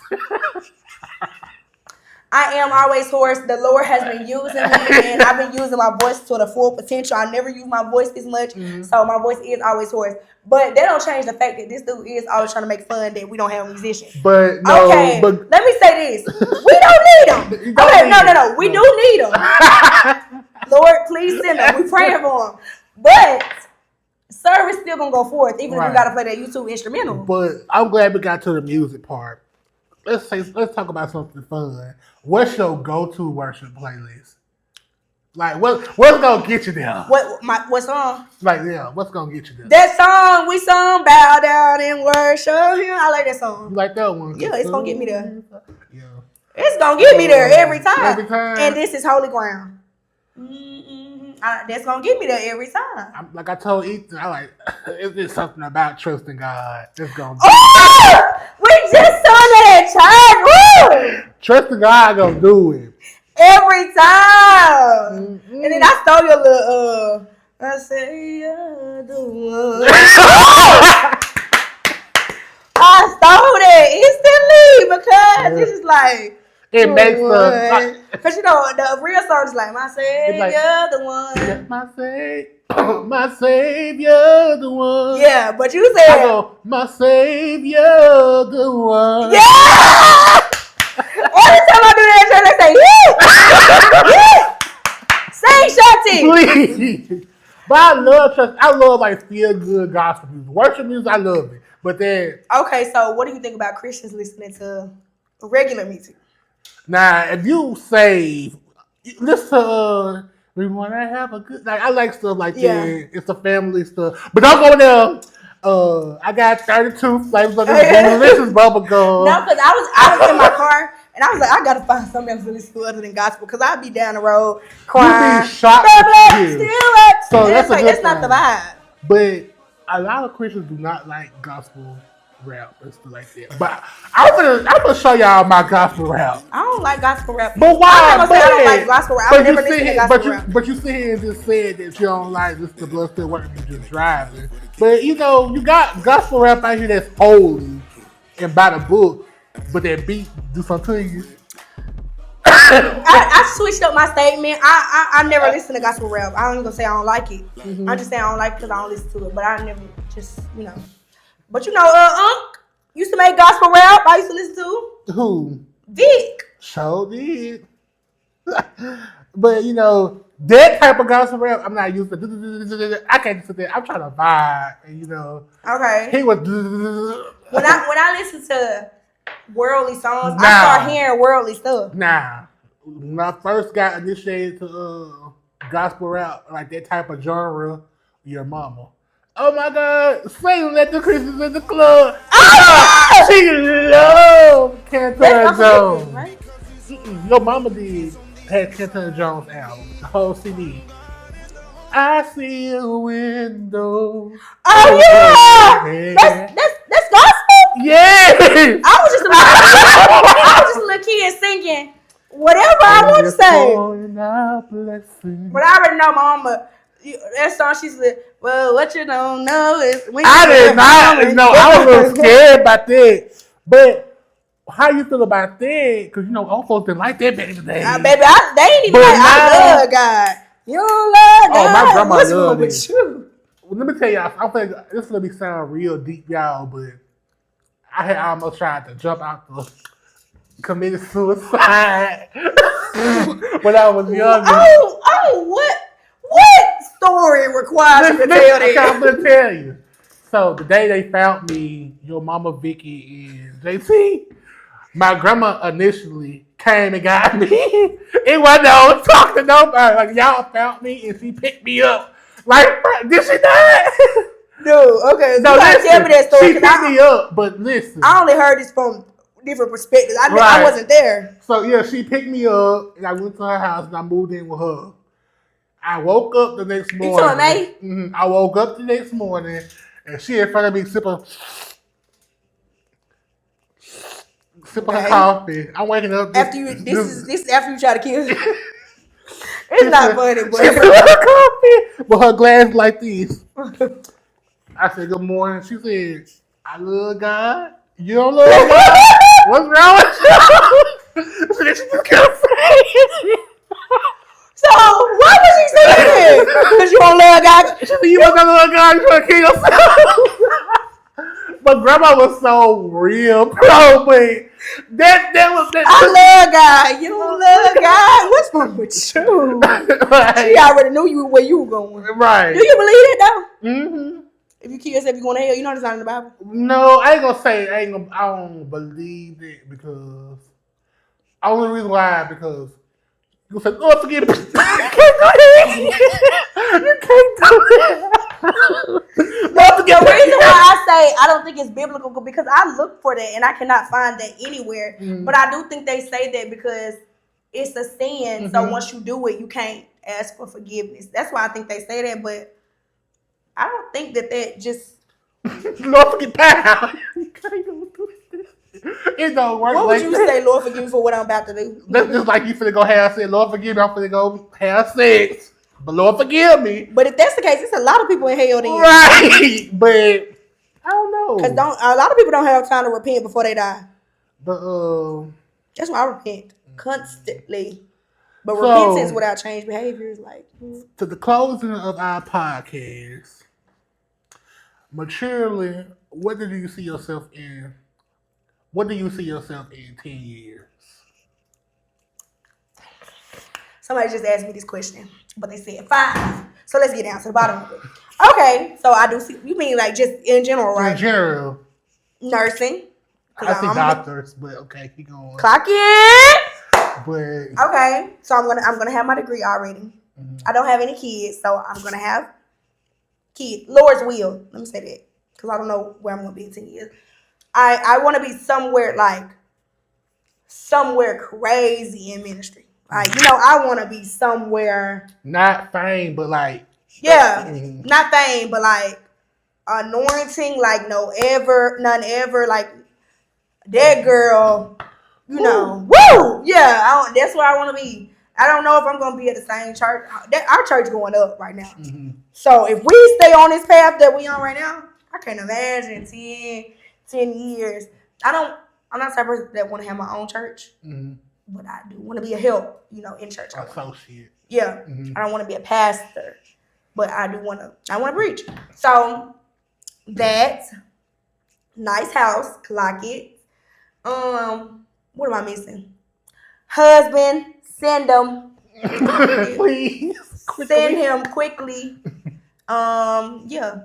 I am always hoarse. The Lord has been using me, and I've been using my voice to the full potential. I never use my voice this much, so my voice is always hoarse. But that don't change the fact that this dude is always trying to make fun that we don't have musicians. But no, okay, but let me say this: we don't need them. Okay, no, we do need them. Lord, please send them. We praying for them, but service still gonna go forth, even if we gotta play that YouTube instrumental. But I'm glad we got to the music part. Let's talk about something fun. What's your go-to worship playlist? Like what's gonna get you there? What song? Like what's gonna get you there? That song we sung, bow down and worship him. I like that song. You like that one? Yeah, it's gonna get me there. Yeah, it's gonna get me there every time. Every time. And this is holy ground. That's gonna get me there every time. Like I told Ethan, it's just something about trusting God. It's gonna. We just saw that at church. Woo! Trusting God gonna do it every time. And then I stole your little I say you're the one. I stole it instantly because this is like it makes the because you know the real song is like my savior the one. My savior the one. Yeah, but you said I go, my savior the one. Yeah. Every time I do that, I say, yeah. Sing, Shanti. Please. But I love like feel good gospel music. Worship music, I love it. But then okay, so what do you think about Christians listening to regular music? Now, if you save, listen to we wanna have a good I like stuff like that. It's the family stuff. But don't go there. I got 32 flavors of this delicious bubble gum. No, because I was in my car and I was like, I gotta find something else to listen to other than gospel because I'd be down the road crying. You be shocked. So that's like that's not the vibe. But a lot of Christians do not like gospel rap and stuff like that. But I'm gonna show y'all my gospel rap. I don't like gospel rap. But why? I'm not gonna say I don't like gospel rap. I've never listened to gospel rap. But you sit here and just said that you don't like this the blood still working, you just driving. But you know, you got gospel rap out here that's holy and by the book, but that beat do something to you. I switched up my statement. I never listen to gospel rap. I ain't gonna say I don't like it. I just say I don't like it because I don't listen to it. But I never just But you know, Unc used to make gospel rap. I used to listen to. Who? Vic. So did. But you know, that type of gospel rap, I'm not used to. I can't sit there. I'm trying to vibe, and you know. Okay. He was. When I listen to worldly songs, I start hearing worldly stuff. Nah, when I first got initiated to gospel rap, like that type of genre, your mama. Oh my God, sing Let the Christians in the Club. Oh, she loved Cantona Jones. Right? Your mama had Cantona Jones album, the whole CD. I see a window. Oh yeah, that's gospel. Yeah, I was just a little kid singing whatever I want to say. But I already know my mama. That song she said, well, what you don't know is when I did not know. I was a little scared about that. But how you feel about that? Because you know, old folks didn't like that back in the day. Baby, they ain't even like, I love God. You don't love God. Oh, my grandma What's loved wrong it. with you? Well, let me tell y'all, I think this is gonna be sound real deep, y'all, but I had almost tried to jump out the committed suicide when I was younger. Oh, what story requires you to tell that? I'm gonna tell you. So the day they found me, your mama Vicky and JT, my grandma initially came and got me. It wasn't no talk to nobody. Like y'all found me and she picked me up. Like, did she not? No, okay. No, listen, tell me that story. She picked me up, but listen. I only heard this from different perspectives. I wasn't there. So yeah, she picked me up and I went to her house and I moved in with her. I woke up the next morning. You told me? Mm-hmm. I woke up the next morning and she in front of me sipping. sipping her Okay. coffee. I'm waking up. After you, this is after you try to kill. It's not funny, She but sipping her coffee with her glass like this. I said, good morning. She said, I love God. You don't love God? What's wrong with you? So then she just kept saying. so why was she saying that? Because you don't love God. She said, you must not love God. You want to kill yourself. But grandma was so real, bro. But that was that. I love God. You don't love God. What's wrong with you? Right. She already knew you where you were going. Right. Do you believe it though? Mm-hmm. If you kill yourself, you going to hell. You know that's not in the Bible. No, I ain't gonna say I don't believe it because only reason why because you said, oh, forget it. You can't do it. You can't do it. The reason why I say I don't think it's biblical because I look for that and I cannot find that anywhere. Mm-hmm. But I do think they say that because it's a sin. Mm-hmm. So once you do it, you can't ask for forgiveness. That's why I think they say that. But I don't think that just. Lord, forget pow. You can't do this. It don't work. What like would you that. say, Lord, forgive me for what I'm about to do? That's just like you finna go have sex. Lord, forgive me. I'm finna go have sex. But Lord, forgive me. But if that's the case, it's a lot of people in hell then. Right. But I don't know. Because a lot of people don't have time to repent before they die. But That's why I repent constantly. But So- repentance without change behavior is like. to the closing of our podcast, maturely, what do you see yourself in? What do you see yourself in 10 years? Somebody just asked me this question, but they said 5. So let's get down to the bottom of it. Okay, so I do see. You mean like just in general, right? In general, Nursing. I see doctors, but okay, keep going. Clock in. But Okay, so I'm gonna have my degree already. mm-hmm. I don't have any kids, so I'm gonna have kids. Lord's will. Let me say that because I don't know where I'm gonna be in 10 years. I want to be somewhere crazy in ministry. Like I want to be somewhere. not fame, but like Yeah, not fame, but like anointing. Like none ever. Like that girl. Woo! Yeah, that's where I want to be. I don't know if I'm gonna be at the same church. Our church going up right now. Mm-hmm. So if we stay on this path that we on right now, I can't imagine 10 years. I'm not the type of person that want to have my own church, but I do want to be a help, in church. Associate. Yeah, I don't want to be a pastor, but I want to preach. So that's nice house, clock it. What am I missing? Husband, send him. Please. Send him quickly. Yeah.